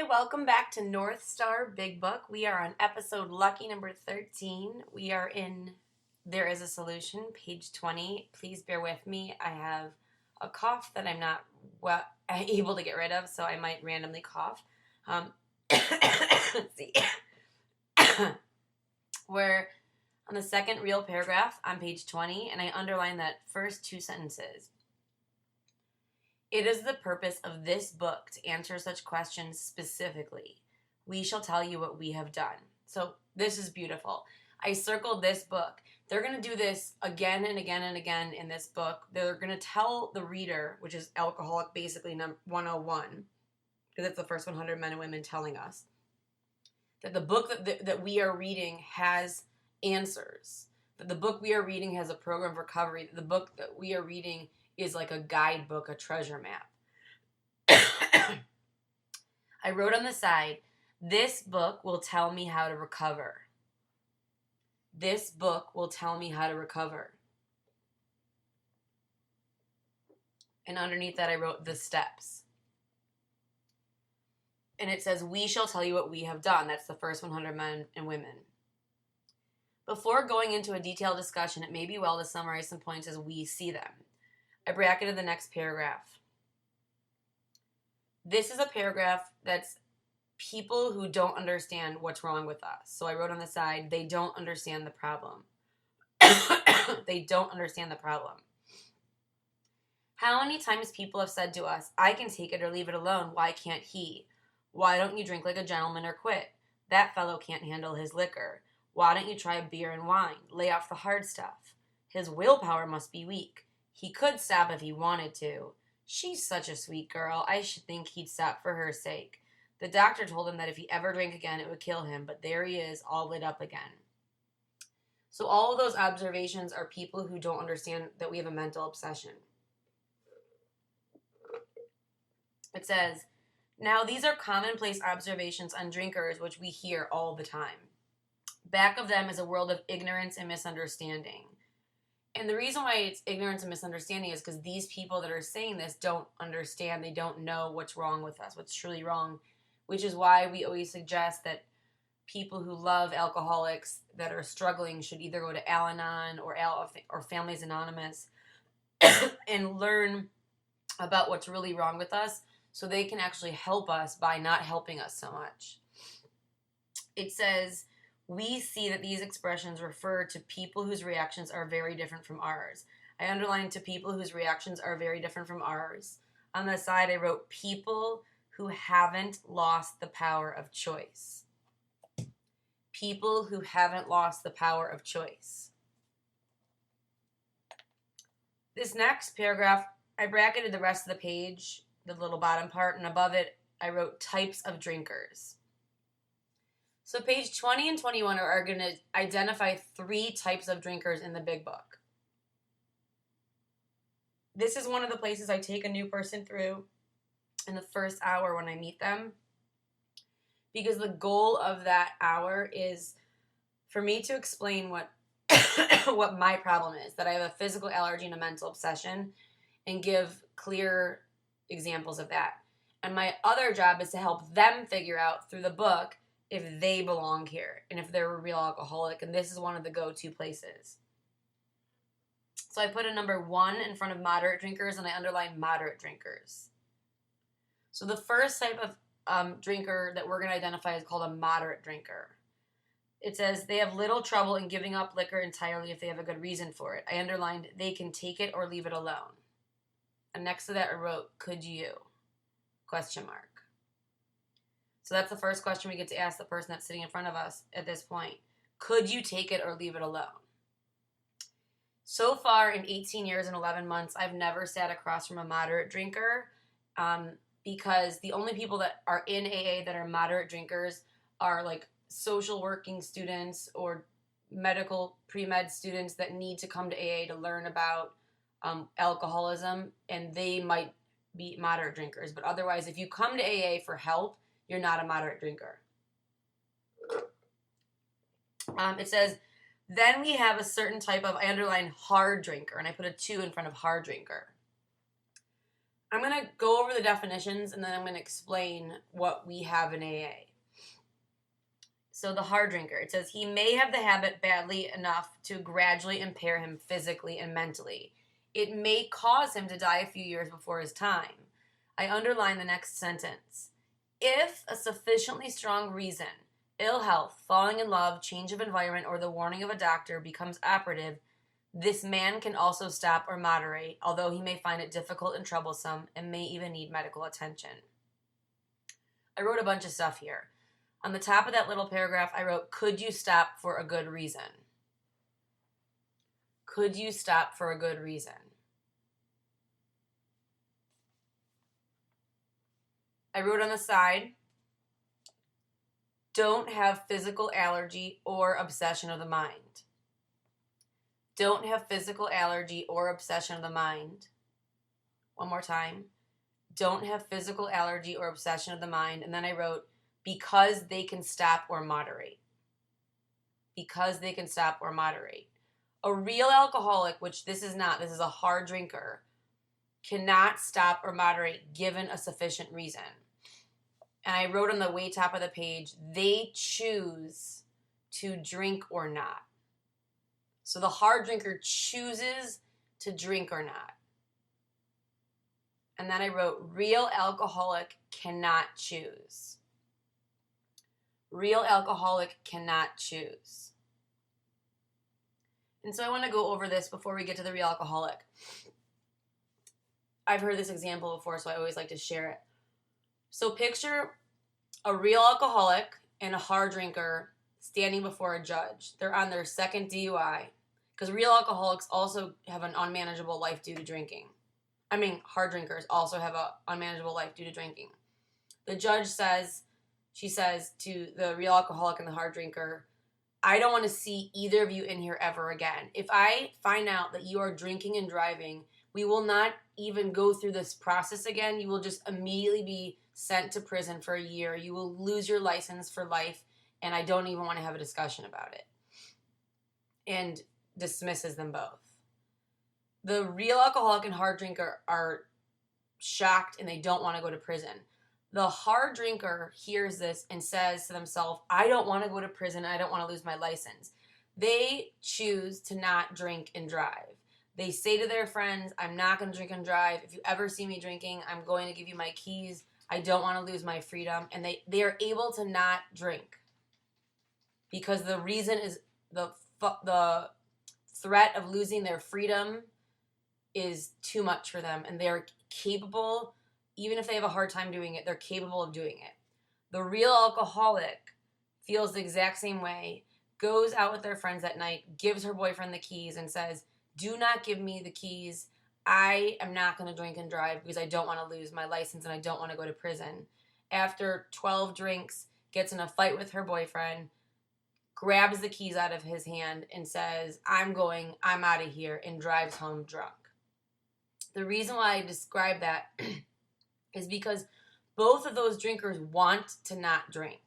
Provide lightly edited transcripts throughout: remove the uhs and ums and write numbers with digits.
welcome back to North Star Big Book. We are on episode lucky number 13. We are in There Is a Solution, page 20. Please bear with me. I have a cough that I'm not able to get rid of, so I might randomly cough. Let's see. We're on the second real paragraph on page 20, and I underline that first two sentences. It is the purpose of this book to answer such questions specifically. We shall tell you what we have done. So this is beautiful. I circled this book. They're going to do this again and again and again in this book. They're going to tell the reader, which is Alcoholic basically 101, because it's the first 100 men and women telling us, that the book that we are reading has answers. That the book we are reading has a program for recovery. The book that we are reading is like a guidebook, a treasure map. I wrote on the side, this book will tell me how to recover. This book will tell me how to recover. And underneath that I wrote the steps. And it says, we shall tell you what we have done. That's the first 100 men and women. Before going into a detailed discussion, it may be well to summarize some points as we see them. I bracketed the next paragraph. This is a paragraph that's people who don't understand what's wrong with us. So I wrote on the side, they don't understand the problem. They don't understand the problem. How many times people have said to us, I can take it or leave it alone. Why can't he? Why don't you drink like a gentleman or quit? That fellow can't handle his liquor. Why don't you try beer and wine? Lay off the hard stuff. His willpower must be weak. He could stop if he wanted to. She's such a sweet girl. I should think he'd stop for her sake. The doctor told him that if he ever drank again, it would kill him, but there he is, all lit up again. So all of those observations are people who don't understand that we have a mental obsession. It says, now these are commonplace observations on drinkers which we hear all the time. Back of them is a world of ignorance and misunderstanding. And the reason why it's ignorance and misunderstanding is because these people that are saying this don't understand. They don't know what's wrong with us, what's truly wrong, which is why we always suggest that people who love alcoholics that are struggling should either go to Al-Anon or Families Anonymous and learn about what's really wrong with us so they can actually help us by not helping us so much. It says, we see that these expressions refer to people whose reactions are very different from ours. I underlined to people whose reactions are very different from ours. On the side, I wrote people who haven't lost the power of choice. People who haven't lost the power of choice. This next paragraph, I bracketed the rest of the page, the little bottom part, and above it, I wrote types of drinkers. So page 20 and 21 are going to identify 3 types of drinkers in the big book. This is one of the places I take a new person through in the first hour when I meet them, because the goal of that hour is for me to explain what what my problem is, that I have a physical allergy and a mental obsession, and give clear examples of that. And my other job is to help them figure out through the book if they belong here and if they're a real alcoholic, and this is one of the go-to places. So I put a number 1 in front of moderate drinkers, and I underlined moderate drinkers. So the first type of drinker that we're going to identify is called a moderate drinker. It says they have little trouble in giving up liquor entirely if they have a good reason for it. I underlined they can take it or leave it alone. And next to that I wrote, could you? ? So that's the first question we get to ask the person that's sitting in front of us at this point. Could you take it or leave it alone? So far in 18 years and 11 months, I've never sat across from a moderate drinker because the only people that are in AA that are moderate drinkers are like social working students or medical pre-med students that need to come to AA to learn about alcoholism, and they might be moderate drinkers. But otherwise, if you come to AA for help, you're not a moderate drinker. It says, then we have a certain type of, I underline hard drinker, and I put a 2 in front of hard drinker. I'm going to go over the definitions and then I'm going to explain what we have in AA. So the hard drinker, it says he may have the habit badly enough to gradually impair him physically and mentally. It may cause him to die a few years before his time. I underline the next sentence. If a sufficiently strong reason, ill health, falling in love, change of environment, or the warning of a doctor becomes operative, this man can also stop or moderate, although he may find it difficult and troublesome and may even need medical attention. I wrote a bunch of stuff here. On the top of that little paragraph, I wrote, could you stop for a good reason? Could you stop for a good reason? I wrote on the side, don't have physical allergy or obsession of the mind. Don't have physical allergy or obsession of the mind. One more time. Don't have physical allergy or obsession of the mind. And then I wrote, because they can stop or moderate. Because they can stop or moderate. A real alcoholic, which this is not, this is a hard drinker, cannot stop or moderate given a sufficient reason. And I wrote on the way top of the page, they choose to drink or not. So the hard drinker chooses to drink or not. And then I wrote, real alcoholic cannot choose. Real alcoholic cannot choose. And so I want to go over this before we get to the real alcoholic. I've heard this example before, so I always like to share it. So picture a real alcoholic and a hard drinker standing before a judge. They're on their second DUI, because real alcoholics also have an unmanageable life due to drinking. I mean, hard drinkers also have an unmanageable life due to drinking. The judge says, she says to the real alcoholic and the hard drinker, I don't want to see either of you in here ever again. If I find out that you are drinking and driving, we will not even go through this process again. You will just immediately be sent to prison for a year. You will lose your license for life, and I don't even want to have a discussion about it. And dismisses them both. The real alcoholic and hard drinker are shocked and they don't want to go to prison. The hard drinker hears this and says to themselves, I don't want to go to prison. I don't want to lose my license. They choose to not drink and drive. They say to their friends, I'm not going to drink and drive. If you ever see me drinking, I'm going to give you my keys. I don't want to lose my freedom. And they are able to not drink because the reason is the threat of losing their freedom is too much for them, and they're capable, even if they have a hard time doing it, they're capable of doing it. The real alcoholic feels the exact same way, goes out with their friends at night, gives her boyfriend the keys, and says, do not give me the keys. I am not going to drink and drive because I don't want to lose my license and I don't want to go to prison. After 12 drinks, gets in a fight with her boyfriend, grabs the keys out of his hand and says, I'm out of here, and drives home drunk. The reason why I describe that is because both of those drinkers want to not drink.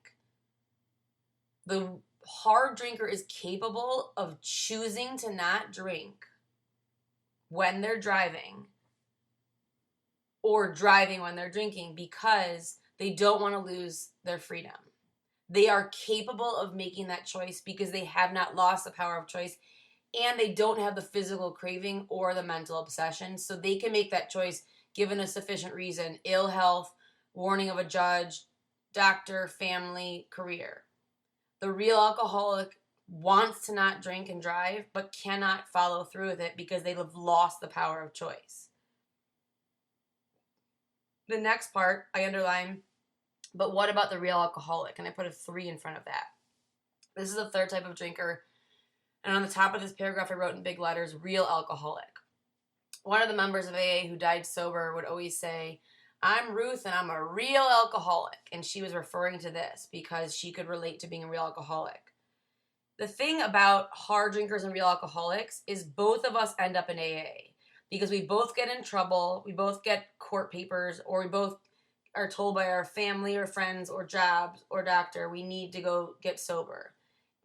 The hard drinker is capable of choosing to not drink when they're driving or driving when they're drinking because they don't want to lose their freedom. They are capable of making that choice because they have not lost the power of choice, and they don't have the physical craving or the mental obsession, so they can make that choice given a sufficient reason: ill health, warning of a judge, doctor, family, career. The real alcoholic wants to not drink and drive, but cannot follow through with it because they have lost the power of choice. The next part, I underline, but what about the real alcoholic? And I put a 3 in front of that. This is the third type of drinker. And on the top of this paragraph, I wrote in big letters, real alcoholic. One of the members of AA who died sober would always say, I'm Ruth and I'm a real alcoholic. And she was referring to this because she could relate to being a real alcoholic. The thing about hard drinkers and real alcoholics is both of us end up in AA because we both get in trouble, we both get court papers, or we both are told by our family or friends or jobs or doctor we need to go get sober.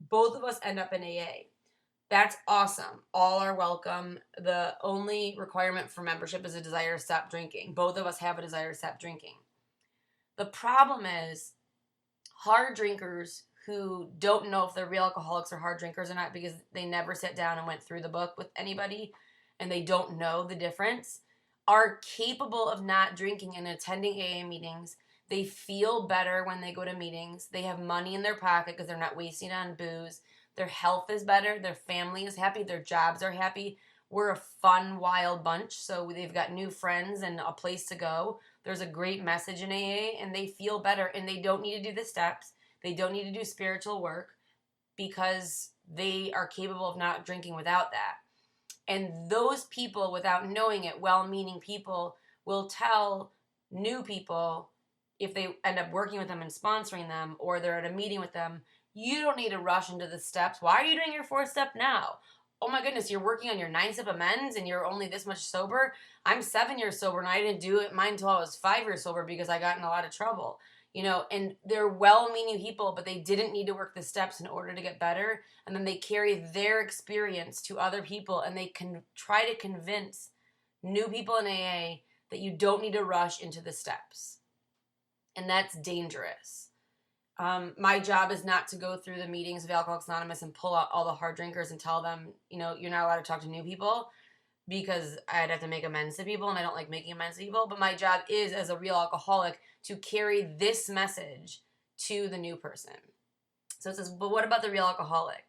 Both of us end up in AA. That's awesome. All are welcome. The only requirement for membership is a desire to stop drinking. Both of us have a desire to stop drinking. The problem is hard drinkers who don't know if they're real alcoholics or hard drinkers or not because they never sat down and went through the book with anybody and they don't know the difference are capable of not drinking and attending AA meetings. They feel better when they go to meetings. They have money in their pocket because they're not wasting it on booze. Their health is better. Their family is happy. Their jobs are happy. We're a fun, wild bunch. So they've got new friends and a place to go. There's a great message in AA and they feel better and they don't need to do the steps. They don't need to do spiritual work because they are capable of not drinking without that. And those people, without knowing it, well-meaning people, will tell new people if they end up working with them and sponsoring them or they're at a meeting with them, you don't need to rush into the steps. Why are you doing your 4th step now? Oh my goodness, you're working on your 9-step amends and you're only this much sober? I'm 7 years sober and I didn't do it mine until I was 5 years sober because I got in a lot of trouble. And they're well-meaning people, but they didn't need to work the steps in order to get better. And then they carry their experience to other people and they can try to convince new people in AA that you don't need to rush into the steps. And that's dangerous. My job is not to go through the meetings of Alcoholics Anonymous and pull out all the hard drinkers and tell them, you're not allowed to talk to new people because I'd have to make amends to people and I don't like making amends to people. But my job is, as a real alcoholic, to carry this message to the new person. So it says, but what about the real alcoholic?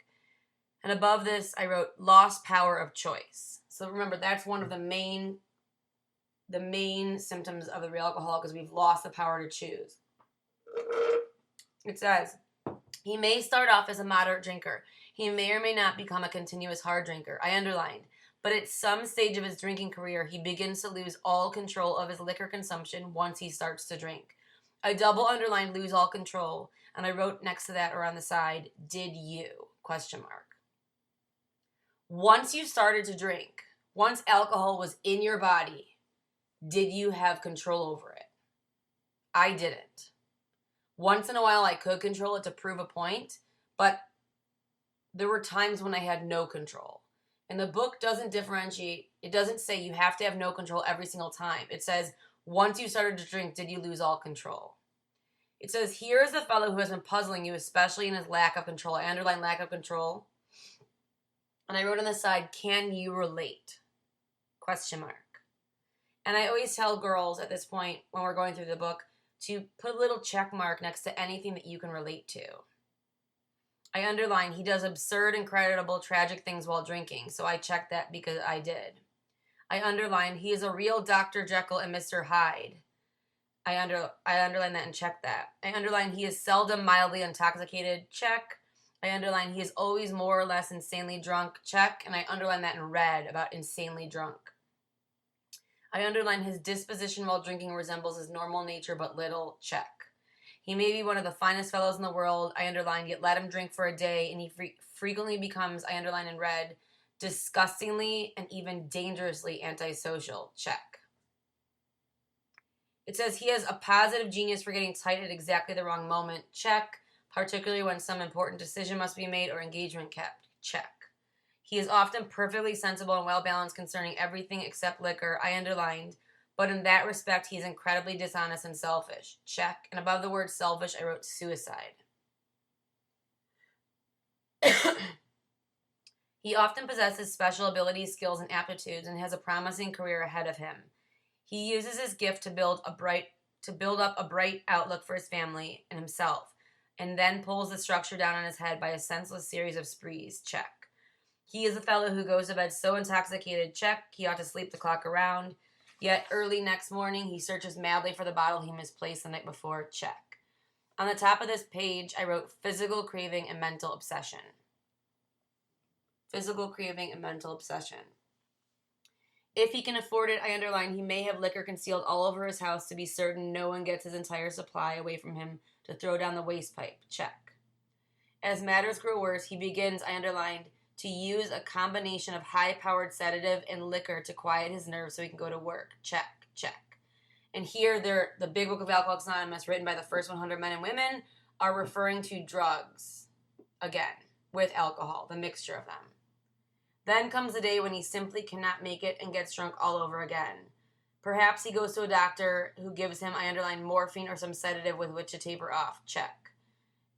And above this, I wrote lost power of choice. So remember, that's one of the main symptoms of the real alcoholic is we've lost the power to choose. It says, he may start off as a moderate drinker. He may or may not become a continuous hard drinker. I underlined. But at some stage of his drinking career, he begins to lose all control of his liquor consumption once he starts to drink. I double underlined lose all control, and I wrote next to that or on the side, did you? ? Once you started to drink, once alcohol was in your body, did you have control over it? I didn't. Once in a while, I could control it to prove a point, but there were times when I had no control. And the book doesn't differentiate. It doesn't say you have to have no control every single time. It says, once you started to drink, did you lose all control? It says, here is the fellow who has been puzzling you, especially in his lack of control. I underline lack of control. And I wrote on the side, can you relate? ? And I always tell girls at this point, when we're going through the book, to put a little check mark next to anything that you can relate to. I underline, he does absurd, incredible, tragic things while drinking, so I checked that because I did. I underline, he is a real Dr. Jekyll and Mr. Hyde. I underline that and check that. I underline, he is seldom mildly intoxicated, check. I underline, he is always more or less insanely drunk, check. And I underline that in red about insanely drunk. I underline, his disposition while drinking resembles his normal nature but little, check. He may be one of the finest fellows in the world, I underlined, yet let him drink for a day, and he frequently becomes, I underline in red, disgustingly and even dangerously antisocial, check. It says he has a positive genius for getting tight at exactly the wrong moment, check, particularly when some important decision must be made or engagement kept, check. He is often perfectly sensible and well-balanced concerning everything except liquor, I underlined, but in that respect, he's incredibly dishonest and selfish. Check. And above the word selfish, I wrote suicide. He often possesses special abilities, skills, and aptitudes and has a promising career ahead of him. He uses his gift to build up a bright outlook for his family and himself, and then pulls the structure down on his head by a senseless series of sprees. Check. He is a fellow who goes to bed so intoxicated. Check. He ought to sleep the clock around. Yet early next morning, he searches madly for the bottle he misplaced the night before. Check. On the top of this page, I wrote physical craving and mental obsession. Physical craving and mental obsession. If he can afford it, I underline, he may have liquor concealed all over his house to be certain no one gets his entire supply away from him to throw down the waste pipe. Check. As matters grow worse, he begins, I underlined, to use a combination of high-powered sedative and liquor to quiet his nerves so he can go to work. Check, check. And here, the Big Book of Alcoholics Anonymous, written by the first 100 men and women, are referring to drugs, again, with alcohol, the mixture of them. Then comes the day when he simply cannot make it and gets drunk all over again. Perhaps he goes to a doctor who gives him, I underline, morphine or some sedative with which to taper off. Check.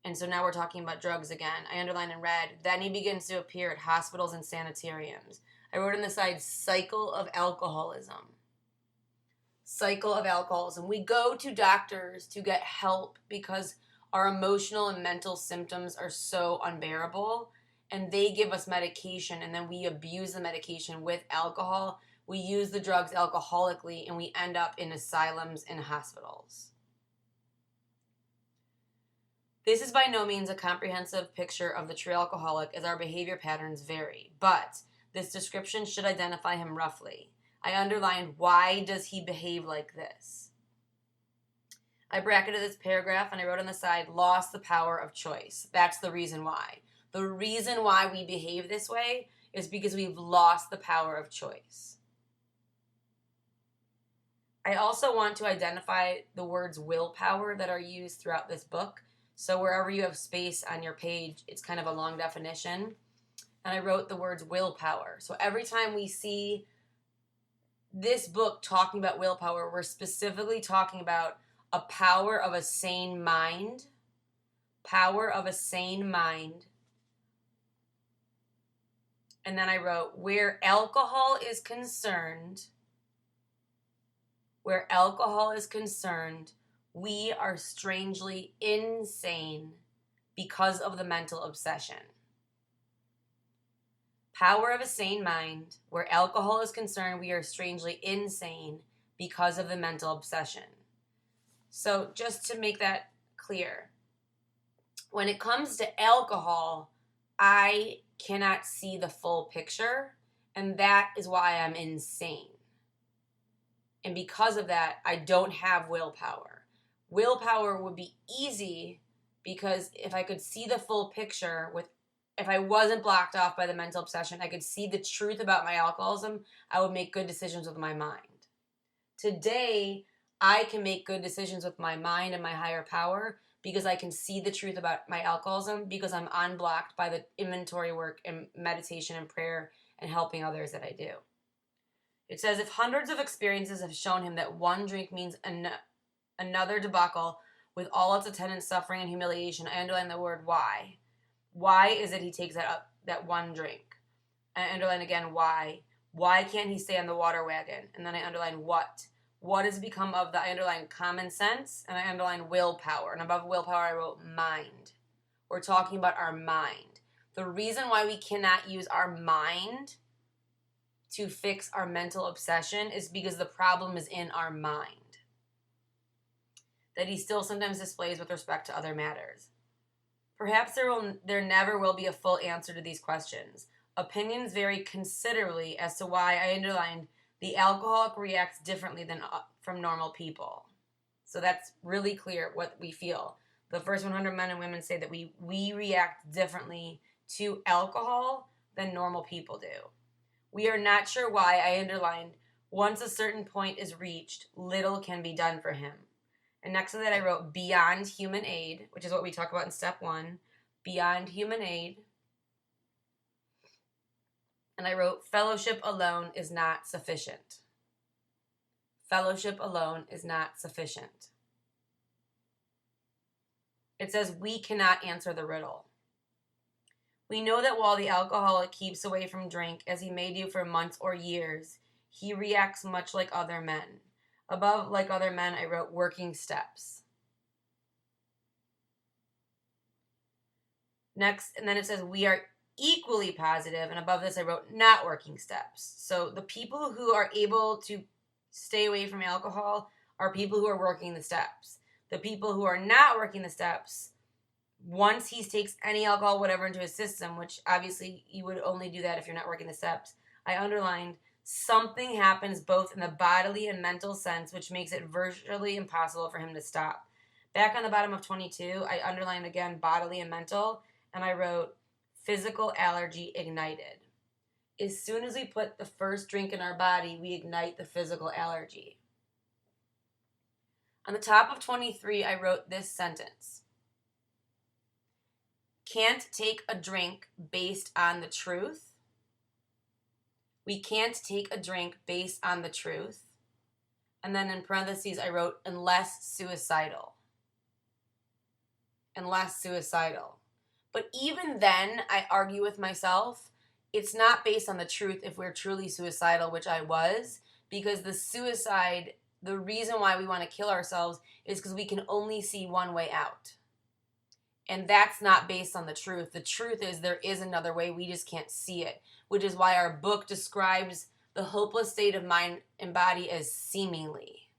And so now we're talking about drugs again. I underline in red. Then he begins to appear at hospitals and sanitariums. I wrote on the side, cycle of alcoholism. Cycle of alcoholism. We go to doctors to get help because our emotional and mental symptoms are so unbearable, and they give us medication, and then we abuse the medication with alcohol. We use the drugs alcoholically, and we end up in asylums and hospitals. This is by no means a comprehensive picture of the true alcoholic, as our behavior patterns vary, but this description should identify him roughly. I underlined, why does he behave like this? I bracketed this paragraph and I wrote on the side, lost the power of choice. That's the reason why. The reason why we behave this way is because we've lost the power of choice. I also want to identify the words willpower that are used throughout this book. So wherever you have space on your page, it's kind of a long definition. And I wrote the words willpower. So every time we see this book talking about willpower, we're specifically talking about a power of a sane mind. Power of a sane mind. And then I wrote, where alcohol is concerned, we are strangely insane because of the mental obsession. Power of a sane mind. Where alcohol is concerned, we are strangely insane because of the mental obsession. So just to make that clear, when it comes to alcohol, I cannot see the full picture, and that is why I'm insane. And because of that, I don't have willpower. Willpower would be easy because if I could see the full picture, if I wasn't blocked off by the mental obsession, I could see the truth about my alcoholism, I would make good decisions with my mind. Today, I can make good decisions with my mind and my higher power because I can see the truth about my alcoholism because I'm unblocked by the inventory work and meditation and prayer and helping others that I do. It says, if hundreds of experiences have shown him that one drink means another debacle with all its attendant suffering and humiliation, I underline the word why. Why is it he takes that one drink? I underline again, why. Why can't he stay on the water wagon? And then I underline what. What has become of the, I underline common sense, and I underline willpower. And above willpower, I wrote mind. We're talking about our mind. The reason why we cannot use our mind to fix our mental obsession is because the problem is in our mind that he still sometimes displays with respect to other matters. Perhaps there never will be a full answer to these questions. Opinions vary considerably as to why I underlined the alcoholic reacts differently than from normal people. So that's really clear what we feel. The first 100 men and women say that we react differently to alcohol than normal people do. We are not sure why. I underlined, once a certain point is reached, little can be done for him. And next to that I wrote beyond human aid, which is what we talk about in step 1. Beyond human aid. And I wrote fellowship alone is not sufficient. Fellowship alone is not sufficient. It says we cannot answer the riddle. We know that while the alcoholic keeps away from drink, as he may do for months or years, he reacts much like other men. Above, like other men, I wrote working steps. Next, and then it says we are equally positive, and above this I wrote not working steps. So the people who are able to stay away from alcohol are people who are working the steps. The people who are not working the steps, once he takes any alcohol, whatever, into his system, which obviously you would only do that if you're not working the steps, I underlined something happens both in the bodily and mental sense, which makes it virtually impossible for him to stop. Back on the bottom of 22, I underlined again bodily and mental, and I wrote physical allergy ignited. As soon as we put the first drink in our body, we ignite the physical allergy. On the top of 23, I wrote this sentence. Can't take a drink based on the truth. We can't take a drink based on the truth. And then in parentheses, I wrote, unless suicidal. Unless suicidal. But even then, I argue with myself, it's not based on the truth if we're truly suicidal, which I was, because the reason why we want to kill ourselves is because we can only see one way out. And that's not based on the truth. The truth is there is another way, we just can't see it, which is why our book describes the hopeless state of mind and body as seemingly.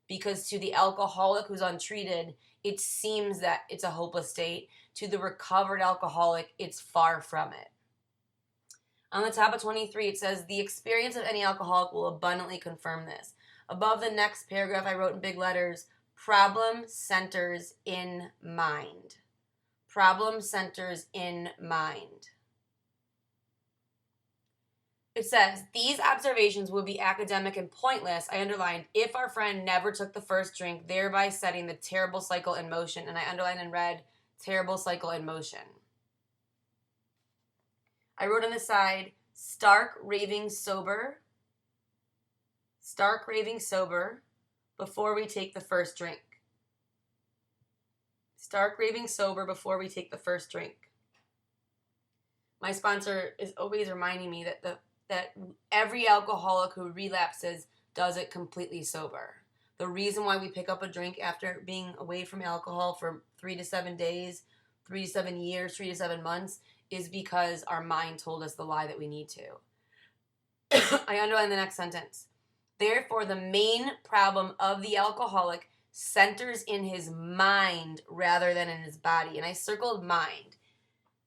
Because to the alcoholic who's untreated, it seems that it's a hopeless state. To the recovered alcoholic, it's far from it. On the top of 23, it says, the experience of any alcoholic will abundantly confirm this. Above the next paragraph, I wrote in big letters, problem centers in mind. Problem centers in mind. It says, these observations would be academic and pointless, I underlined, if our friend never took the first drink, thereby setting the terrible cycle in motion. And I underlined and read, terrible cycle in motion. I wrote on the side, stark raving sober before we take the first drink. Stark raving sober before we take the first drink. My sponsor is always reminding me that every alcoholic who relapses does it completely sober. The reason why we pick up a drink after being away from alcohol for 3 to 7 days, 3 to 7 years, 3 to 7 months is because our mind told us the lie that we need to. I underline the next sentence. Therefore, the main problem of the alcoholic centers in his mind rather than in his body. And I circled mind.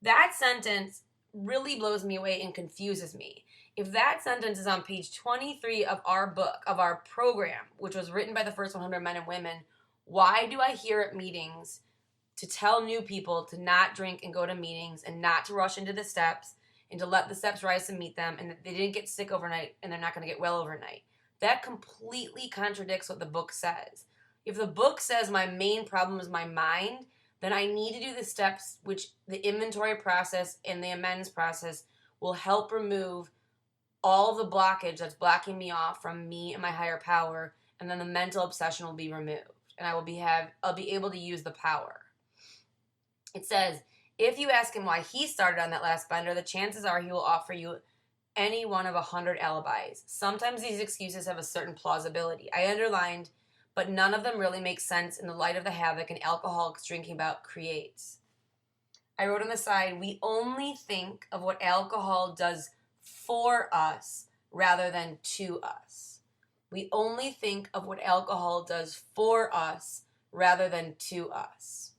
That sentence really blows me away and confuses me. If that sentence is on page 23 of our book, of our program, which was written by the first 100 men and women, why do I hear at meetings to tell new people to not drink and go to meetings and not to rush into the steps and to let the steps rise to meet them and that they didn't get sick overnight and they're not going to get well overnight? That completely contradicts what the book says. If the book says my main problem is my mind, then I need to do the steps, which the inventory process and the amends process will help remove all the blockage that's blocking me off from me and my higher power, and then the mental obsession will be removed, and I'll be able to use the power. It says, if you ask him why he started on that last bender, the chances are he will offer you any one of 100 alibis. Sometimes these excuses have a certain plausibility. I underlined, but none of them really make sense in the light of the havoc an alcoholic's drinking bout creates. I wrote on the side, we only think of what alcohol does for us rather than to us. We only think of what alcohol does for us rather than to us.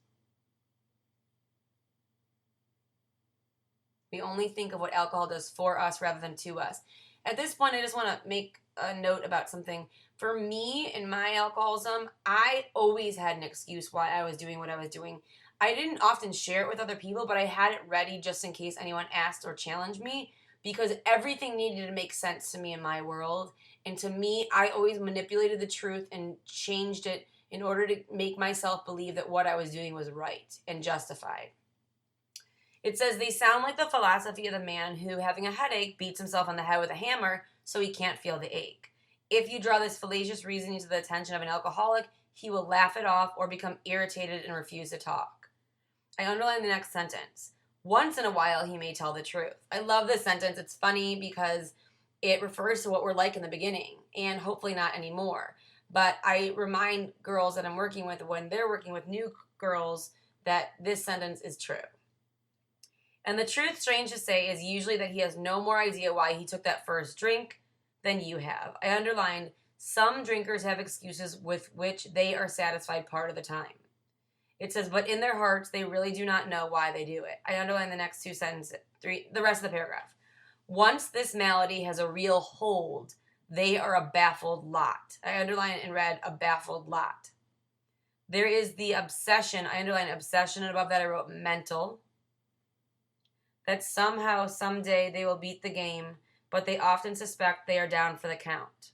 We only think of what alcohol does for us rather than to us. At this point, I just want to make a note about something. For me, in my alcoholism, I always had an excuse why I was doing what I was doing. I didn't often share it with other people, but I had it ready just in case anyone asked or challenged me, because everything needed to make sense to me in my world. And to me, I always manipulated the truth and changed it in order to make myself believe that what I was doing was right and justified. It says, they sound like the philosophy of the man who, having a headache, beats himself on the head with a hammer so he can't feel the ache. If you draw this fallacious reasoning to the attention of an alcoholic, he will laugh it off or become irritated and refuse to talk. I underline the next sentence. Once in a while, he may tell the truth. I love this sentence. It's funny because it refers to what we're like in the beginning, and hopefully not anymore. But I remind girls that I'm working with when they're working with new girls that this sentence is true. And the truth, strange to say, is usually that he has no more idea why he took that first drink than you have. I underlined, some drinkers have excuses with which they are satisfied part of the time. It says, but in their hearts, they really do not know why they do it. I underline the next two sentences, the rest of the paragraph. Once this malady has a real hold, they are a baffled lot. I underline and read, a baffled lot. There is the obsession, I underline obsession, and above that I wrote mental, that somehow, someday, they will beat the game, but they often suspect they are down for the count.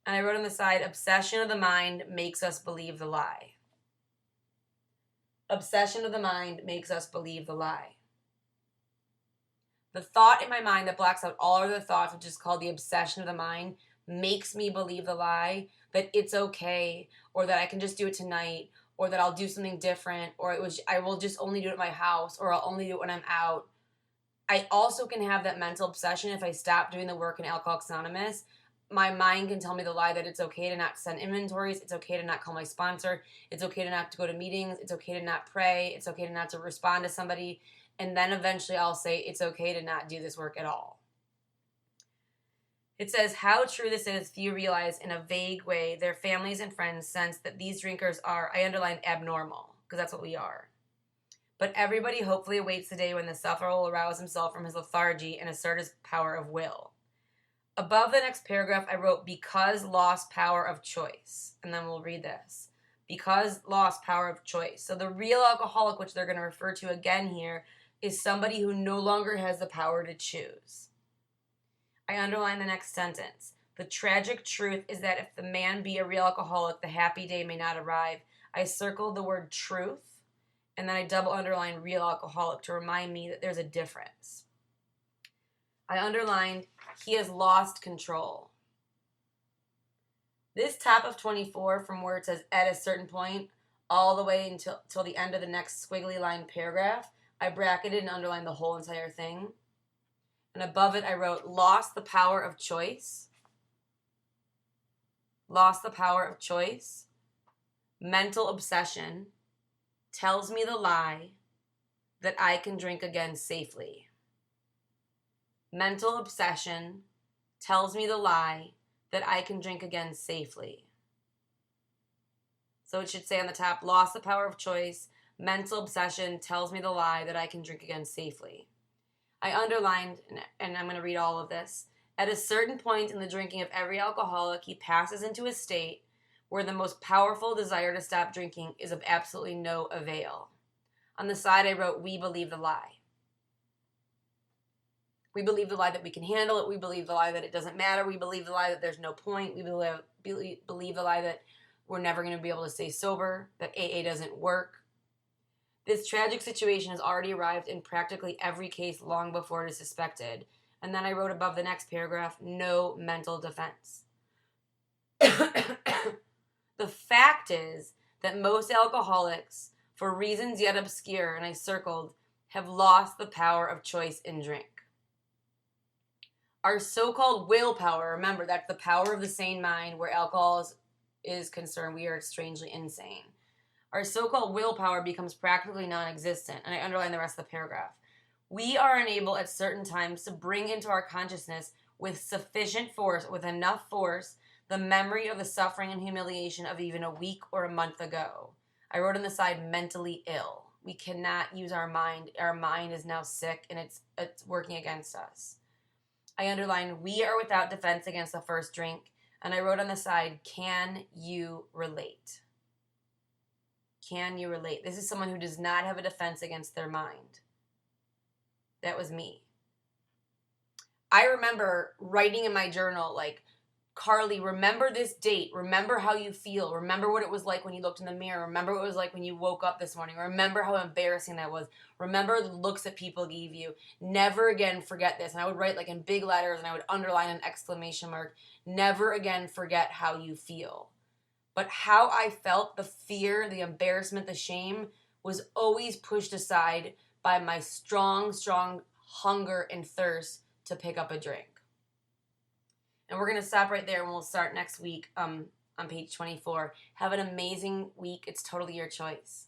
And I wrote on the side, obsession of the mind makes us believe the lie. Obsession of the mind makes us believe the lie. The thought in my mind that blacks out all other thoughts, which is called the obsession of the mind, makes me believe the lie that it's okay, or that I can just do it tonight, or that I'll do something different, or I will just only do it at my house, or I'll only do it when I'm out. I also can have that mental obsession if I stop doing the work in Alcoholics Anonymous. My mind can tell me the lie that it's okay to not send inventories, it's okay to not call my sponsor, it's okay to not to go to meetings, it's okay to not pray, it's okay to not to respond to somebody, and then eventually I'll say it's okay to not do this work at all. It says, how true this is, few realize in a vague way their families and friends sense that these drinkers are, I underline abnormal, because that's what we are. But everybody hopefully awaits the day when the sufferer will arouse himself from his lethargy and assert his power of will. Above the next paragraph, I wrote, because lost power of choice. And then we'll read this. Because lost power of choice. So the real alcoholic, which they're going to refer to again here, is somebody who no longer has the power to choose. I underline the next sentence. The tragic truth is that if the man be a real alcoholic, the happy day may not arrive. I circled the word truth, and then I double underline real alcoholic to remind me that there's a difference. I underlined, he has lost control. This top of 24, from where it says at a certain point, all the way until the end of the next squiggly line paragraph, I bracketed and underlined the whole entire thing. And above it, I wrote, lost the power of choice. Lost the power of choice. Mental obsession tells me the lie that I can drink again safely. Mental obsession tells me the lie that I can drink again safely. So it should say on the top, lost the power of choice. Mental obsession tells me the lie that I can drink again safely. I underlined, and I'm going to read all of this. At a certain point in the drinking of every alcoholic, he passes into a state where the most powerful desire to stop drinking is of absolutely no avail. On the side, I wrote, we believe the lie. We believe the lie that we can handle it. We believe the lie that it doesn't matter. We believe the lie that there's no point. We believe the lie that we're never going to be able to stay sober, that AA doesn't work. This tragic situation has already arrived in practically every case long before it is suspected. And then I wrote above the next paragraph, no mental defense. The fact is that most alcoholics, for reasons yet obscure, and I circled, have lost the power of choice in drink. Our so-called willpower, remember, that's the power of the sane mind. Where alcohol is concerned, we are strangely insane. Our so-called willpower becomes practically non-existent, and I underline the rest of the paragraph. We are unable at certain times to bring into our consciousness with sufficient force, with enough force, the memory of the suffering and humiliation of even a week or a month ago. I wrote on the side, mentally ill. We cannot use our mind. Our mind is now sick, and it's working against us. I underlined, we are without defense against the first drink, and I wrote on the side, can you relate? Can you relate? This is someone who does not have a defense against their mind. That was me. I remember writing in my journal, like, Carly, remember this date. Remember how you feel. Remember what it was like when you looked in the mirror. Remember what it was like when you woke up this morning. Remember how embarrassing that was. Remember the looks that people gave you. Never again forget this. And I would write like in big letters and I would underline an exclamation mark. Never again forget how you feel. But how I felt, the fear, the embarrassment, the shame, was always pushed aside by my strong, strong hunger and thirst to pick up a drink. And we're going to stop right there and we'll start next week on page 24. Have an amazing week. It's totally your choice.